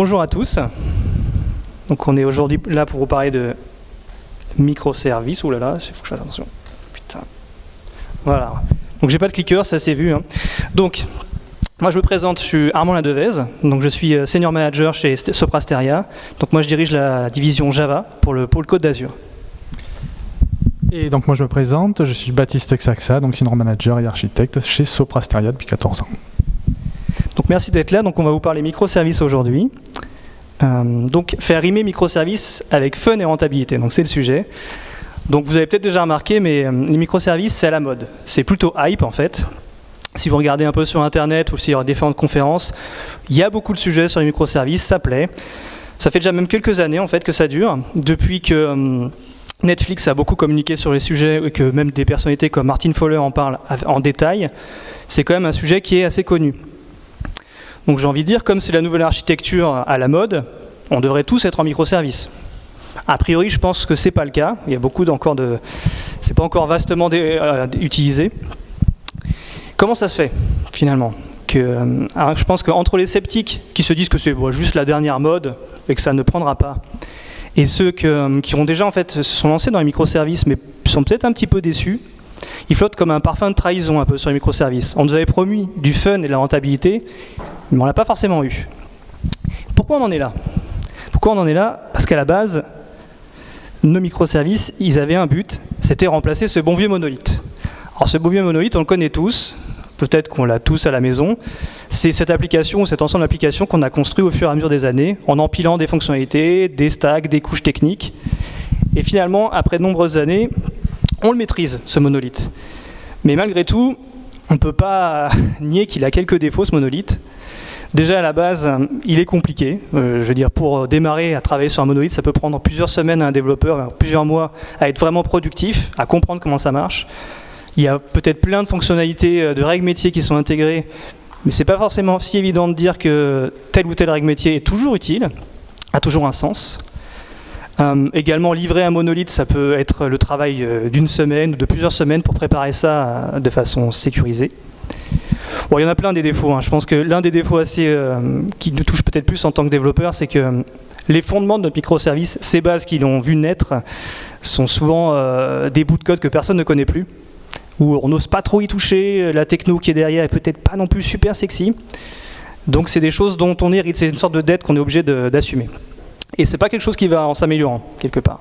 Bonjour à tous. Donc on est aujourd'hui là pour vous parler de microservices. Ouh là là, il faut que je fasse attention. Putain. Voilà. Donc j'ai pas de clicker, ça s'est vu. Donc moi je me présente, je suis Armand Ladevez. Donc je suis senior manager chez Sopra Steria. Donc moi je dirige la division Java pour le pôle Côte d'Azur. Et donc moi je me présente, je suis Baptiste Xaxa, donc senior manager et architecte chez Sopra Steria depuis 14 ans. Donc merci d'être là. Donc on va vous parler microservices aujourd'hui. Donc faire rimer microservices avec fun et rentabilité. Donc c'est le sujet. Donc vous avez peut-être déjà remarqué, mais les microservices c'est à la mode. C'est plutôt hype en fait. Si vous regardez un peu sur internet ou sur différentes conférences, il y a beaucoup de sujets sur les microservices, ça plaît. Ça fait déjà même quelques années en fait que ça dure. Depuis que Netflix a beaucoup communiqué sur les sujets et que même des personnalités comme Martin Fowler en parlent en détail, c'est quand même un sujet qui est assez connu. Donc j'ai envie de dire, comme c'est la nouvelle architecture à la mode, on devrait tous être en microservices. A priori, je pense que c'est pas le cas. Il y a beaucoup encore de... C'est pas encore vastement utilisé. Comment ça se fait, finalement alors, je pense qu'entre les sceptiques qui se disent que c'est juste la dernière mode et que ça ne prendra pas, et ceux qui ont déjà en fait se sont lancés dans les microservices mais sont peut-être un petit peu déçus, ils flottent comme un parfum de trahison un peu sur les microservices. On nous avait promis du fun et de la rentabilité, mais on ne l'a pas forcément eu. Pourquoi on en est là ? Parce qu'à la base, nos microservices, ils avaient un but, c'était remplacer ce bon vieux monolithe. Alors ce bon vieux monolithe, on le connaît tous, peut-être qu'on l'a tous à la maison. C'est cette application, cet ensemble d'applications qu'on a construit au fur et à mesure des années, en empilant des fonctionnalités, des stacks, des couches techniques. Et finalement, après de nombreuses années, on le maîtrise, ce monolithe. Mais malgré tout, on ne peut pas nier qu'il a quelques défauts, ce monolithe. Déjà, à la base, il est compliqué. Je veux dire, pour démarrer à travailler sur un monolithe, ça peut prendre plusieurs semaines à un développeur, plusieurs mois, à être vraiment productif, à comprendre comment ça marche. Il y a peut-être plein de fonctionnalités, de règles métiers qui sont intégrées, mais ce n'est pas forcément si évident de dire que telle ou telle règle métier est toujours utile, a toujours un sens. Également, livrer un monolithe, ça peut être le travail d'une semaine ou de plusieurs semaines pour préparer ça de façon sécurisée. Bon, il y en a plein des défauts. Je pense que l'un des défauts qui nous touche peut-être plus en tant que développeur, c'est que les fondements de notre microservice, ces bases qui l'ont vu naître, sont souvent des bouts de code que personne ne connaît plus, où on n'ose pas trop y toucher, la techno qui est derrière est peut-être pas non plus super sexy. Donc c'est des choses dont on hérite, c'est une sorte de dette qu'on est obligé d'assumer. Et c'est pas quelque chose qui va en s'améliorant, quelque part.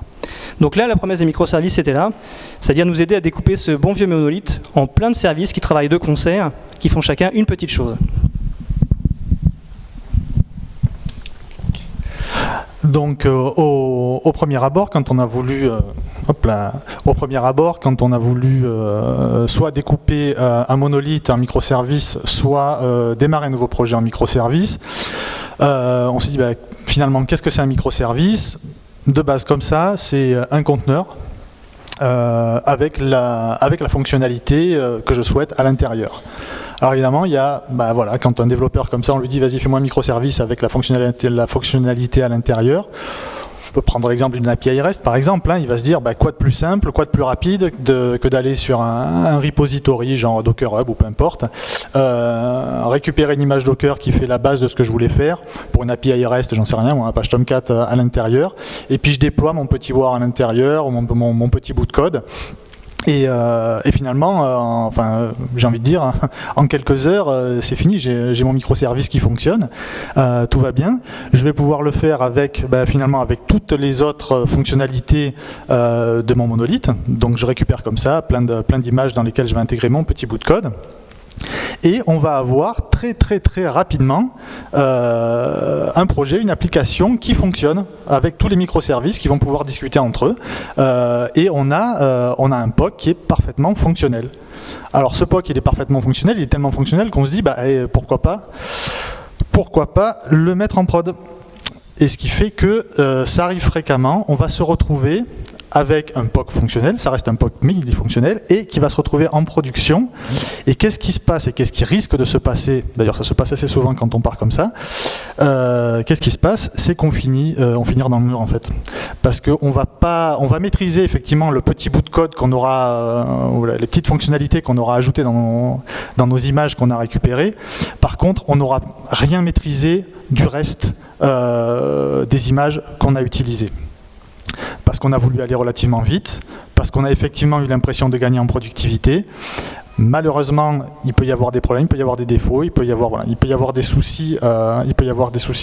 Donc là, la promesse des microservices, c'était là, c'est-à-dire nous aider à découper ce bon vieux monolithe en plein de services qui travaillent de concert, qui font chacun une petite chose. Donc au premier abord, quand on a voulu, soit découper un monolithe en microservices, soit démarrer un nouveau projet en microservices, on s'est dit finalement qu'est-ce que c'est un microservice ? De base comme ça, c'est un conteneur avec la fonctionnalité que je souhaite à l'intérieur. Alors évidemment, il y a, quand un développeur comme ça, on lui dit vas-y fais-moi un microservice avec la fonctionnalité à l'intérieur. Je peux prendre l'exemple d'une API REST par exemple, il va se dire quoi de plus simple, quoi de plus rapide que d'aller sur un repository genre Docker Hub ou peu importe, récupérer une image Docker qui fait la base de ce que je voulais faire pour une API REST, j'en sais rien, ou un Apache Tomcat à l'intérieur, et puis je déploie mon petit war à l'intérieur, ou mon petit bout de code. Et finalement, j'ai envie de dire, en quelques heures, c'est fini, j'ai mon microservice qui fonctionne, tout va bien. Je vais pouvoir le faire avec toutes les autres fonctionnalités de mon monolithe. Donc je récupère comme ça plein d'images dans lesquelles je vais intégrer mon petit bout de code. Et on va avoir très très très rapidement un projet, une application qui fonctionne avec tous les microservices qui vont pouvoir discuter entre eux. Et on a un POC qui est parfaitement fonctionnel. Alors ce POC il est parfaitement fonctionnel, il est tellement fonctionnel qu'on se dit pourquoi pas le mettre en prod. Et ce qui fait que ça arrive fréquemment, on va se retrouver avec un POC fonctionnel, ça reste un POC mais il est fonctionnel, et qui va se retrouver en production. Et qu'est-ce qui se passe et qu'est-ce qui risque de se passer, d'ailleurs ça se passe assez souvent quand on part comme ça, qu'est-ce qui se passe, c'est qu'on on finira dans le mur en fait. Parce qu'on va maîtriser effectivement le petit bout de code qu'on aura, les petites fonctionnalités qu'on aura ajoutées dans nos images qu'on a récupérées. Par contre, on n'aura rien maîtrisé du reste des images qu'on a utilisées. Parce qu'on a voulu aller relativement vite, parce qu'on a effectivement eu l'impression de gagner en productivité. Malheureusement, il peut y avoir des problèmes, il peut y avoir des défauts, il peut y avoir des soucis,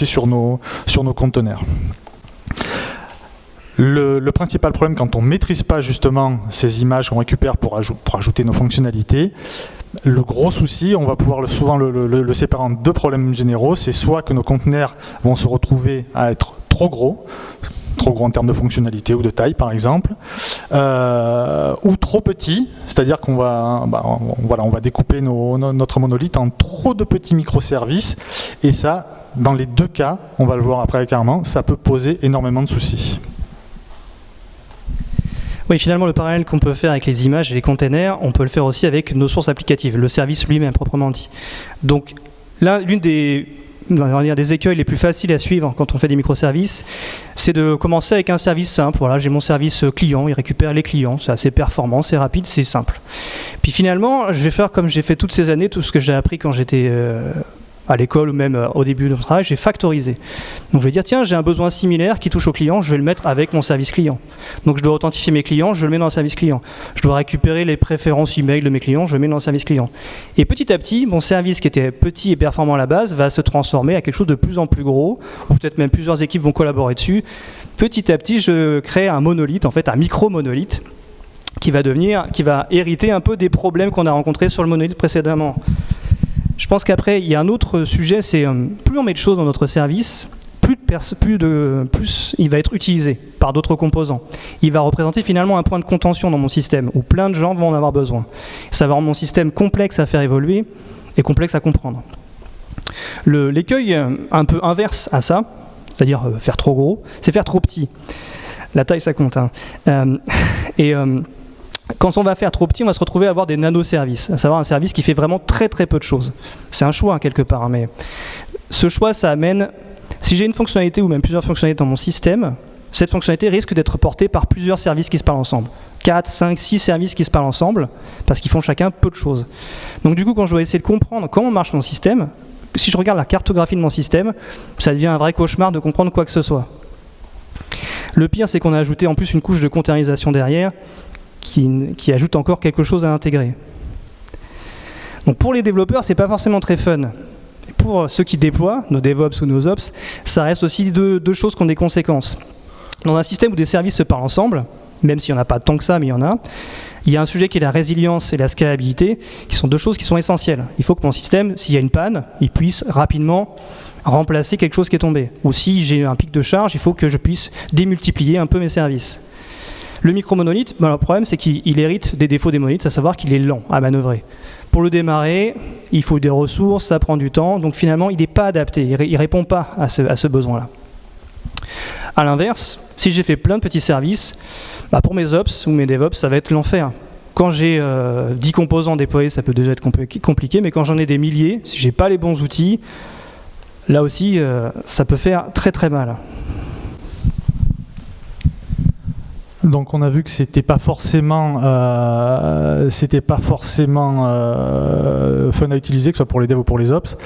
sur nos conteneurs. Le principal problème quand on ne maîtrise pas justement ces images qu'on récupère pour ajouter nos fonctionnalités, le gros souci, on va pouvoir souvent le séparer en deux problèmes généraux, c'est soit que nos conteneurs vont se retrouver à être trop gros en termes de fonctionnalité ou de taille par exemple, ou trop petit, c'est-à-dire qu'on va, on va découper notre monolithe en trop de petits microservices, et ça, dans les deux cas, on va le voir après clairement, ça peut poser énormément de soucis. Oui, finalement, le parallèle qu'on peut faire avec les images et les containers, on peut le faire aussi avec nos sources applicatives, le service lui-même proprement dit. Donc là, l'une des écueils les plus faciles à suivre quand on fait des microservices, c'est de commencer avec un service simple. Voilà, j'ai mon service client, il récupère les clients, c'est assez performant, c'est rapide, c'est simple. Puis finalement, je vais faire comme j'ai fait toutes ces années, tout ce que j'ai appris quand j'étais à l'école ou même au début de mon travail, j'ai factorisé. Donc je vais dire, tiens, j'ai un besoin similaire qui touche au client, je vais le mettre avec mon service client. Donc je dois authentifier mes clients, je le mets dans le service client. Je dois récupérer les préférences email de mes clients, je le mets dans le service client. Et petit à petit, mon service qui était petit et performant à la base va se transformer à quelque chose de plus en plus gros, ou peut-être même plusieurs équipes vont collaborer dessus. Petit à petit, je crée un monolithe, en fait un micro-monolithe, qui va hériter un peu des problèmes qu'on a rencontrés sur le monolithe précédemment. Je pense qu'après, il y a un autre sujet, c'est plus on met de choses dans notre service, plus il va être utilisé par d'autres composants. Il va représenter finalement un point de contention dans mon système, où plein de gens vont en avoir besoin. Ça va rendre mon système complexe à faire évoluer et complexe à comprendre. L'écueil un peu inverse à ça, c'est-à-dire faire trop gros, c'est faire trop petit. La taille, ça compte. Quand on va faire trop petit, on va se retrouver à avoir des nanoservices, à savoir un service qui fait vraiment très très peu de choses. C'est un choix quelque part, mais ce choix, ça amène, si j'ai une fonctionnalité ou même plusieurs fonctionnalités dans mon système, cette fonctionnalité risque d'être portée par plusieurs services qui se parlent ensemble. 4, 5, 6 services qui se parlent ensemble, parce qu'ils font chacun peu de choses. Donc du coup, quand je dois essayer de comprendre comment marche mon système, si je regarde la cartographie de mon système, ça devient un vrai cauchemar de comprendre quoi que ce soit. Le pire, c'est qu'on a ajouté en plus une couche de containerisation derrière, qui ajoute encore quelque chose à intégrer. Donc pour les développeurs, c'est pas forcément très fun. Pour ceux qui déploient, nos DevOps ou nos Ops, ça reste aussi deux choses qui ont des conséquences. Dans un système où des services se parlent ensemble, même s'il n'y en a pas tant que ça, mais il y a un sujet qui est la résilience et la scalabilité, qui sont deux choses qui sont essentielles. Il faut que mon système, s'il y a une panne, il puisse rapidement remplacer quelque chose qui est tombé. Ou si j'ai un pic de charge, il faut que je puisse démultiplier un peu mes services. Le micro-monolithe, le problème c'est qu'il hérite des défauts des monolithes, à savoir qu'il est lent à manœuvrer. Pour le démarrer, il faut des ressources, ça prend du temps, donc finalement il n'est pas adapté, il ne répond pas à ce besoin-là. A l'inverse, si j'ai fait plein de petits services, pour mes Ops ou mes DevOps, ça va être l'enfer. Quand j'ai 10 composants déployés, ça peut déjà être compliqué, mais quand j'en ai des milliers, si je n'ai pas les bons outils, là aussi, ça peut faire très très mal. Donc on a vu que c'était pas forcément fun à utiliser, que ce soit pour les devs ou pour les ops.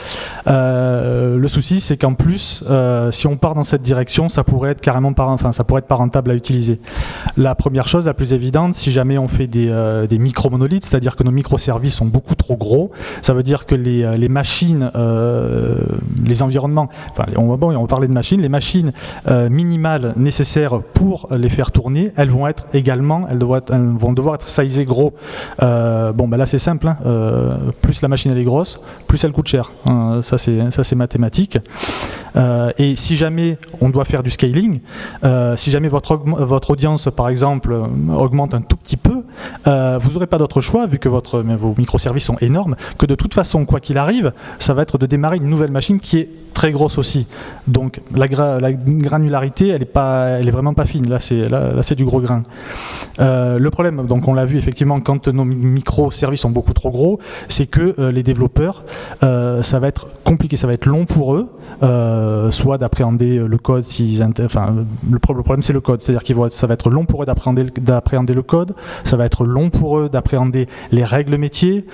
Le souci, c'est qu'en plus, si on part dans cette direction, ça pourrait être pas rentable à utiliser. La première chose, la plus évidente, si jamais on fait des micro-monolithes, c'est-à-dire que nos microservices sont beaucoup trop gros, ça veut dire que les machines, les environnements, on va parler de machines, les machines minimales nécessaires pour les faire tourner, elles vont devoir être sizées gros. Là c'est simple, plus la machine elle est grosse, plus elle coûte cher. Ça c'est mathématique. Et si jamais on doit faire du scaling, si jamais votre audience par exemple augmente un tout petit peu, vous n'aurez pas d'autre choix, vu que vos microservices sont énormes, que de toute façon, quoi qu'il arrive, ça va être de démarrer une nouvelle machine qui est très grosse aussi. Donc la granularité, elle est vraiment pas fine. Là c'est du gros grain. Le problème, donc on l'a vu effectivement, quand nos microservices sont beaucoup trop gros, c'est que les développeurs, ça va être compliqué, ça va être long pour eux, soit d'appréhender le code, le problème c'est le code, c'est-à-dire ça va être long pour eux d'appréhender le code, ça va être long pour eux d'appréhender les règles métiers,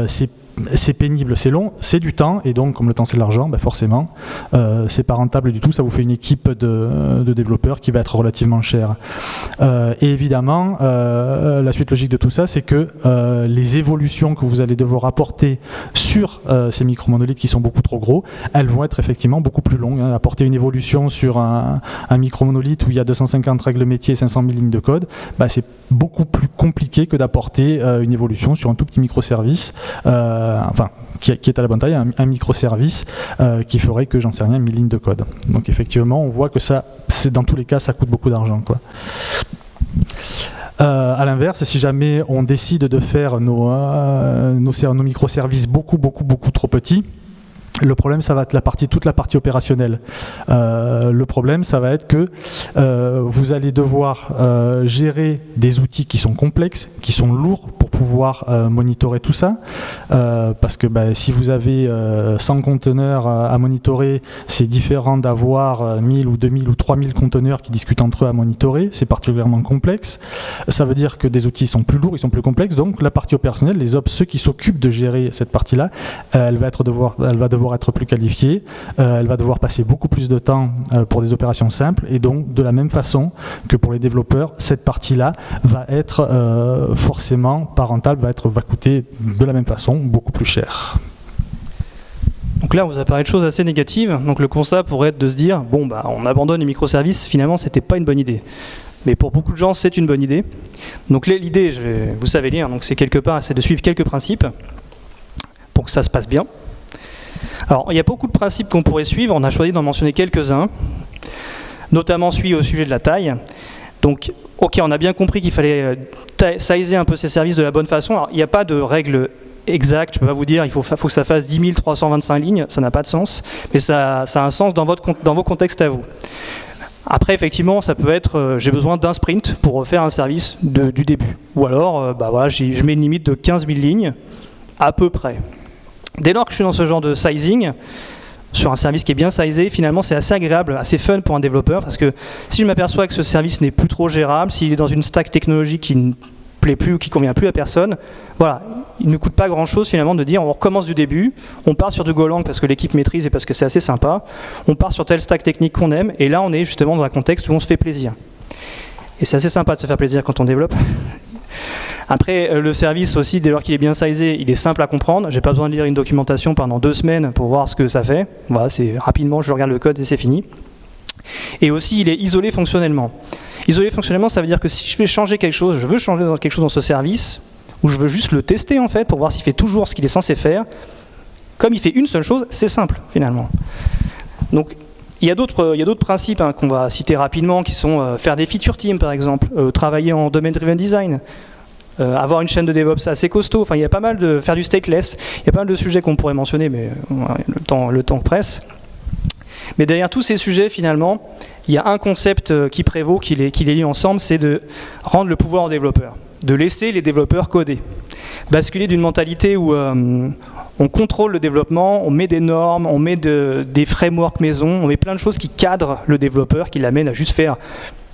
c'est c'est pénible, c'est long, c'est du temps, et donc comme le temps c'est de l'argent, forcément, c'est pas rentable du tout, ça vous fait une équipe de développeurs qui va être relativement chère. Et évidemment, la suite logique de tout ça, c'est que les évolutions que vous allez devoir apporter sur ces micro-monolithes qui sont beaucoup trop gros, elles vont être effectivement beaucoup plus longues. Apporter une évolution sur un micro-monolithe où il y a 250 règles métiers et 500 000 lignes de code, c'est beaucoup plus compliqué que d'apporter une évolution sur un tout petit microservice, qui est à la bonne taille, un microservice qui ferait que, j'en sais rien, 1000 lignes de code. Donc effectivement, on voit que ça, dans tous les cas, ça coûte beaucoup d'argent, quoi. À l'inverse, si jamais on décide de faire nos microservices beaucoup trop petits, le problème, ça va être toute la partie opérationnelle. Le problème, ça va être que vous allez devoir gérer des outils qui sont complexes, qui sont lourds pour pouvoir monitorer tout ça. Parce que si vous avez 100 conteneurs à monitorer, c'est différent d'avoir 1000 ou 2000 ou 3000 conteneurs qui discutent entre eux à monitorer. C'est particulièrement complexe. Ça veut dire que des outils sont plus lourds, ils sont plus complexes. Donc la partie opérationnelle, les ops, ceux qui s'occupent de gérer cette partie-là, elle va devoir être plus qualifiée, elle va devoir passer beaucoup plus de temps pour des opérations simples, et donc de la même façon que pour les développeurs, cette partie-là va être forcément pas rentable, va coûter de la même façon beaucoup plus cher. Donc là, on vous a parlé de choses assez négatives. Donc le constat pourrait être de se dire, on abandonne les microservices, finalement, c'était pas une bonne idée. Mais pour beaucoup de gens, c'est une bonne idée. Donc l'idée, vous savez lire, donc c'est de suivre quelques principes pour que ça se passe bien. Alors, il y a beaucoup de principes qu'on pourrait suivre, on a choisi d'en mentionner quelques-uns, notamment celui au sujet de la taille. Donc, ok, on a bien compris qu'il fallait sizer un peu ces services de la bonne façon. Alors, il n'y a pas de règle exacte, je ne peux pas vous dire il faut que ça fasse 10 325 lignes, ça n'a pas de sens, mais ça a un sens dans vos contextes à vous. Après, effectivement, ça peut être j'ai besoin d'un sprint pour refaire un service du début. Ou alors, je mets une limite de 15 000 lignes, à peu près. Dès lors que je suis dans ce genre de sizing, sur un service qui est bien sizé, finalement c'est assez agréable, assez fun pour un développeur, parce que si je m'aperçois que ce service n'est plus trop gérable, s'il est dans une stack technologique qui ne plaît plus ou qui ne convient plus à personne, voilà, il ne coûte pas grand chose finalement de dire on recommence du début, on part sur du Golang parce que l'équipe maîtrise et parce que c'est assez sympa, on part sur telle stack technique qu'on aime, et là on est justement dans un contexte où on se fait plaisir. Et c'est assez sympa de se faire plaisir quand on développe. Après, le service aussi, dès lors qu'il est bien sizé, il est simple à comprendre. J'ai pas besoin de lire une documentation pendant 2 semaines pour voir ce que ça fait. Voilà, c'est rapidement, je regarde le code et c'est fini. Et aussi, il est isolé fonctionnellement. Isolé fonctionnellement, ça veut dire que si je veux changer quelque chose dans ce service, ou je veux juste le tester en fait, pour voir s'il fait toujours ce qu'il est censé faire, comme il fait une seule chose, c'est simple finalement. Donc, il y a d'autres principes qu'on va citer rapidement, qui sont faire des feature teams par exemple, travailler en domain-driven design, avoir une chaîne de DevOps assez costaud, il y a pas mal de faire du stateless, il y a pas mal de sujets qu'on pourrait mentionner, mais le temps presse. Mais derrière tous ces sujets, finalement, il y a un concept qui prévaut, qui les lie ensemble, c'est de rendre le pouvoir aux développeurs, de laisser les développeurs coder, basculer d'une mentalité où on contrôle le développement, on met des normes, on met des frameworks maison, on met plein de choses qui cadrent le développeur, qui l'amènent à juste faire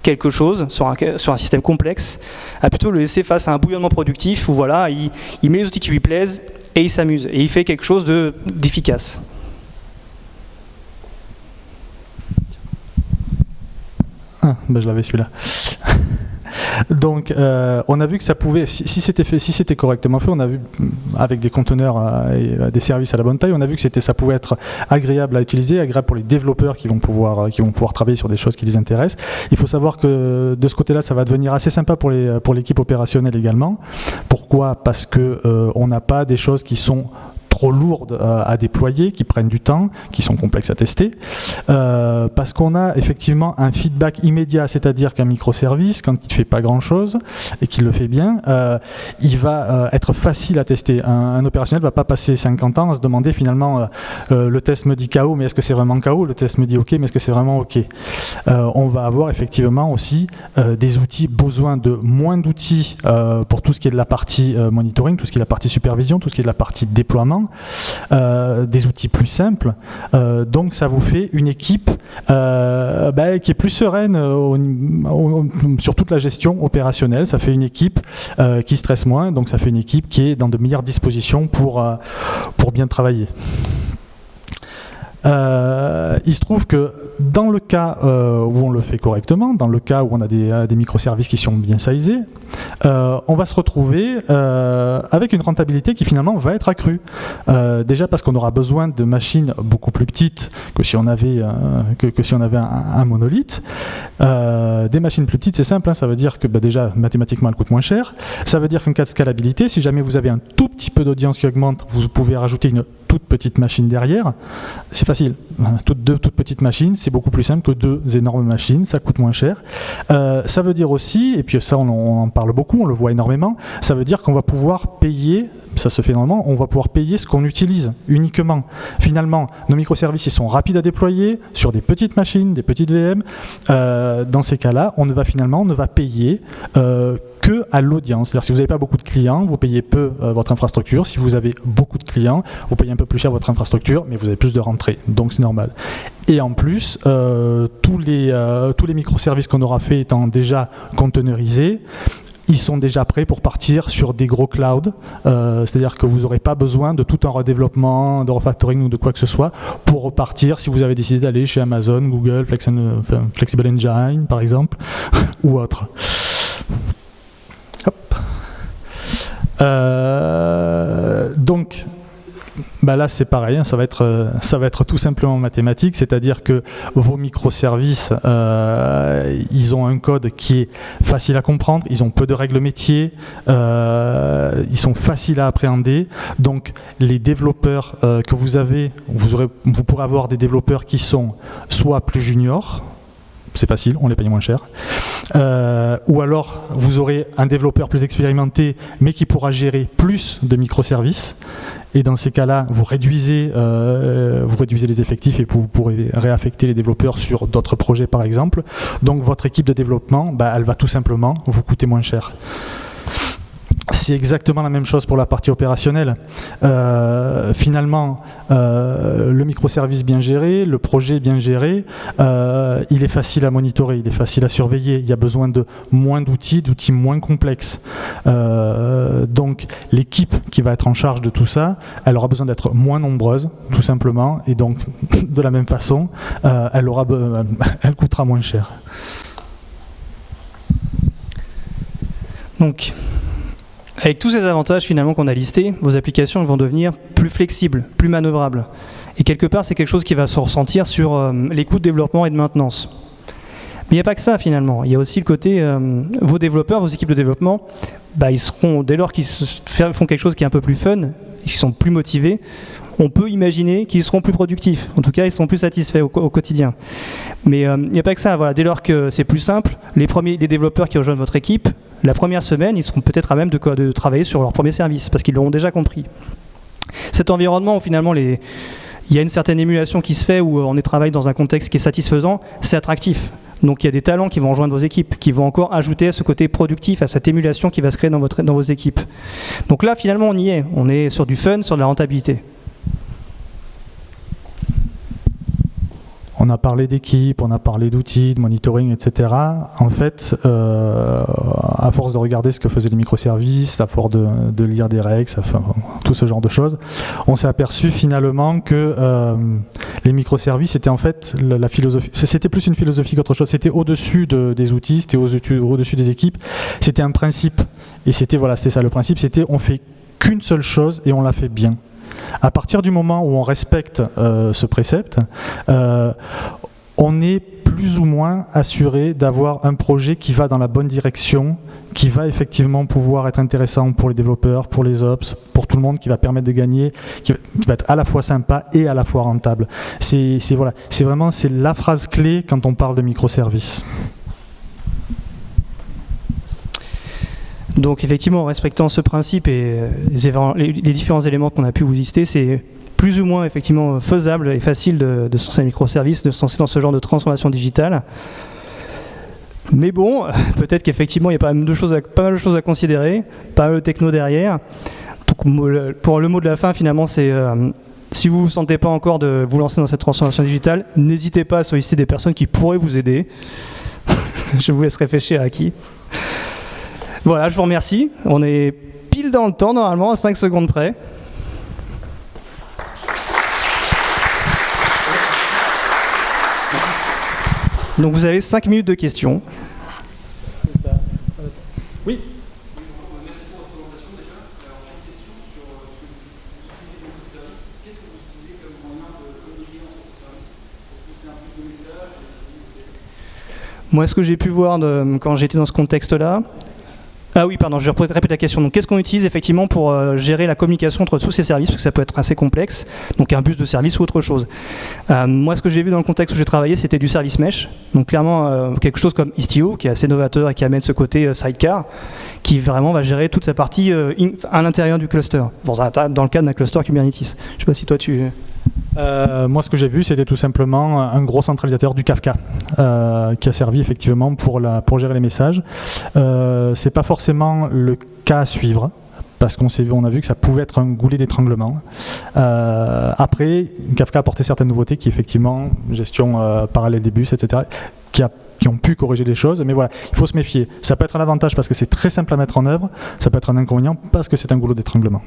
quelque chose sur un système complexe, à plutôt le laisser face à un bouillonnement productif où voilà, il met les outils qui lui plaisent et il s'amuse, et il fait quelque chose d'efficace. Je l'avais celui-là. Donc, on a vu que ça pouvait, si c'était correctement fait, on a vu avec des conteneurs et des services à la bonne taille, on a vu que ça pouvait être agréable à utiliser, agréable pour les développeurs qui vont pouvoir travailler sur des choses qui les intéressent. Il faut savoir que de ce côté-là, ça va devenir assez sympa pour l'équipe opérationnelle également. Pourquoi ? Parce que on n'a pas des choses qui sont trop lourdes à déployer, qui prennent du temps, qui sont complexes à tester, parce qu'on a effectivement un feedback immédiat, c'est-à-dire qu'un microservice, quand il ne fait pas grand-chose et qu'il le fait bien, il va être facile à tester. Un opérationnel ne va pas passer 50 ans à se demander finalement le test me dit KO, mais est-ce que c'est vraiment KO ? Le test me dit OK, mais est-ce que c'est vraiment OK ? On va avoir effectivement aussi des outils, besoin de moins d'outils pour tout ce qui est de la partie monitoring, tout ce qui est de la partie supervision, tout ce qui est de la partie déploiement. rapidement, des outils plus simples. Donc ça vous fait une équipe qui est plus sereine sur toute la gestion opérationnelle. Ça fait une équipe qui stresse moins, donc ça fait une équipe qui est dans de meilleures dispositions pour bien travailler. Il se trouve que dans le cas où on le fait correctement, dans le cas où on a des microservices qui sont bien sizés, on va se retrouver avec une rentabilité qui finalement va être accrue. Déjà parce qu'on aura besoin de machines beaucoup plus petites que si on avait, un monolithe. Des machines plus petites, c'est simple, hein, ça veut dire que déjà mathématiquement elles coûtent moins cher. Ça veut dire qu'en cas de scalabilité, si jamais vous avez un tout petit peu d'audience qui augmente, vous pouvez rajouter une toute petite machine derrière. C'est facile. Deux toutes petites machines, c'est beaucoup plus simple que deux énormes machines, ça coûte moins cher. Ça veut dire aussi, et puis ça on en parle beaucoup, on le voit énormément, ça veut dire qu'on va pouvoir payer, ça se fait normalement, on va pouvoir payer ce qu'on utilise uniquement. Finalement, nos microservices ils sont rapides à déployer sur des petites machines, des petites VM. Dans ces cas-là, on ne va payer que à l'audience. C'est-à-dire si vous n'avez pas beaucoup de clients, vous payez peu votre infrastructure. Si vous avez beaucoup de clients, vous payez un peu plus cher votre infrastructure, mais vous avez plus de rentrées. Donc c'est normal. Et en plus, tous les microservices qu'on aura fait étant déjà containerisés, ils sont déjà prêts pour partir sur des gros clouds, c'est-à-dire que vous n'aurez pas besoin de tout un redéveloppement, de refactoring ou de quoi que ce soit pour repartir si vous avez décidé d'aller chez Amazon, Google, Flexible Engine par exemple, ou autre. Hop. Donc, là c'est pareil, hein, ça va être tout simplement mathématique, c'est-à-dire que vos microservices, ils ont un code qui est facile à comprendre, ils ont peu de règles métiers, ils sont faciles à appréhender, donc les développeurs que vous pourrez avoir des développeurs qui sont soit plus juniors, c'est facile, on les paye moins cher. Ou alors, vous aurez un développeur plus expérimenté, mais qui pourra gérer plus de microservices. Et dans ces cas-là, vous réduisez les effectifs et vous pourrez réaffecter les développeurs sur d'autres projets, par exemple. Donc, votre équipe de développement, elle va tout simplement vous coûter moins cher. C'est exactement la même chose pour la partie opérationnelle. Finalement, le microservice bien géré, le projet bien géré, il est facile à monitorer, il est facile à surveiller. Il y a besoin de moins d'outils moins complexes. Donc, l'équipe qui va être en charge de tout ça, elle aura besoin d'être moins nombreuse, tout simplement. Et donc, de la même façon, elle coûtera moins cher. Donc, avec tous ces avantages finalement qu'on a listés, vos applications vont devenir plus flexibles, plus manœuvrables. Et quelque part, c'est quelque chose qui va se ressentir sur les coûts de développement et de maintenance. Mais il n'y a pas que ça finalement. Il y a aussi le côté, vos développeurs, vos équipes de développement, ils seront, dès lors qu'ils font quelque chose qui est un peu plus fun, ils sont plus motivés, on peut imaginer qu'ils seront plus productifs. En tout cas, ils seront plus satisfaits au quotidien. Mais il n'y a pas que ça. Voilà. Dès lors que c'est plus simple, les développeurs qui rejoignent votre équipe, la première semaine, ils seront peut-être à même de travailler sur leur premier service, parce qu'ils l'auront déjà compris. Cet environnement où finalement il y a une certaine émulation qui se fait, où on travaille dans un contexte qui est satisfaisant, c'est attractif. Donc il y a des talents qui vont rejoindre vos équipes, qui vont encore ajouter à ce côté productif, à cette émulation qui va se créer dans vos équipes. Donc là, finalement, on y est. On est sur du fun, sur de la rentabilité. On a parlé d'équipe, on a parlé d'outils, de monitoring, etc. En fait, à force de regarder ce que faisaient les microservices, à force de lire des règles, tout ce genre de choses, on s'est aperçu finalement que les microservices, c'était en fait la philosophie. C'était plus une philosophie qu'autre chose. C'était au-dessus des outils, c'était au-dessus des équipes. C'était un principe. Et c'était ça le principe. C'était on fait qu'une seule chose et on la fait bien. À partir du moment où on respecte ce précepte, on est plus ou moins assuré d'avoir un projet qui va dans la bonne direction, qui va effectivement pouvoir être intéressant pour les développeurs, pour les ops, pour tout le monde, qui va permettre de gagner, qui va être à la fois sympa et à la fois rentable. C'est la phrase clé quand on parle de microservices. Donc effectivement, en respectant ce principe et les différents éléments qu'on a pu vous lister, c'est plus ou moins effectivement faisable et facile de se lancer un microservice, de se lancer dans ce genre de transformation digitale. Mais bon, peut-être qu'effectivement il y a pas mal de choses à considérer, pas mal de techno derrière. En Donc, pour le mot de la fin, finalement, c'est si vous ne vous sentez pas encore de vous lancer dans cette transformation digitale, n'hésitez pas à solliciter des personnes qui pourraient vous aider. Je vous laisse réfléchir à qui. Voilà, je vous remercie. On est pile dans le temps, normalement, à 5 secondes près. Donc vous avez 5 minutes de questions. C'est ça. Oui. Merci pour votre présentation déjà. Alors j'ai une question sur ce que vous utilisez comme service. Qu'est-ce que vous utilisez comme moyen de communiquer entre ces services? Est-ce que c'est un plus de messages? Moi, ce que j'ai pu voir quand j'étais dans ce contexte-là... Ah oui, pardon, je vais répéter la question. Donc, qu'est-ce qu'on utilise effectivement pour gérer la communication entre tous ces services, parce que ça peut être assez complexe, donc un bus de service ou autre chose. Moi, ce que j'ai vu dans le contexte où j'ai travaillé, c'était du service mesh. Donc, clairement, quelque chose comme Istio, qui est assez novateur et qui amène ce côté sidecar, qui vraiment va gérer toute sa partie à l'intérieur du cluster, dans le cadre d'un cluster Kubernetes. Je ne sais pas si toi, tu... Moi, ce que j'ai vu, c'était tout simplement un gros centralisateur du Kafka qui a servi effectivement pour gérer les messages. C'est pas forcément le cas à suivre, parce qu'on a vu que ça pouvait être un goulet d'étranglement. Après, Kafka a apporté certaines nouveautés qui, effectivement, gestion parallèle des bus, etc., qui ont pu corriger les choses, mais voilà, il faut se méfier. Ça peut être un avantage parce que c'est très simple à mettre en œuvre, ça peut être un inconvénient parce que c'est un goulot d'étranglement.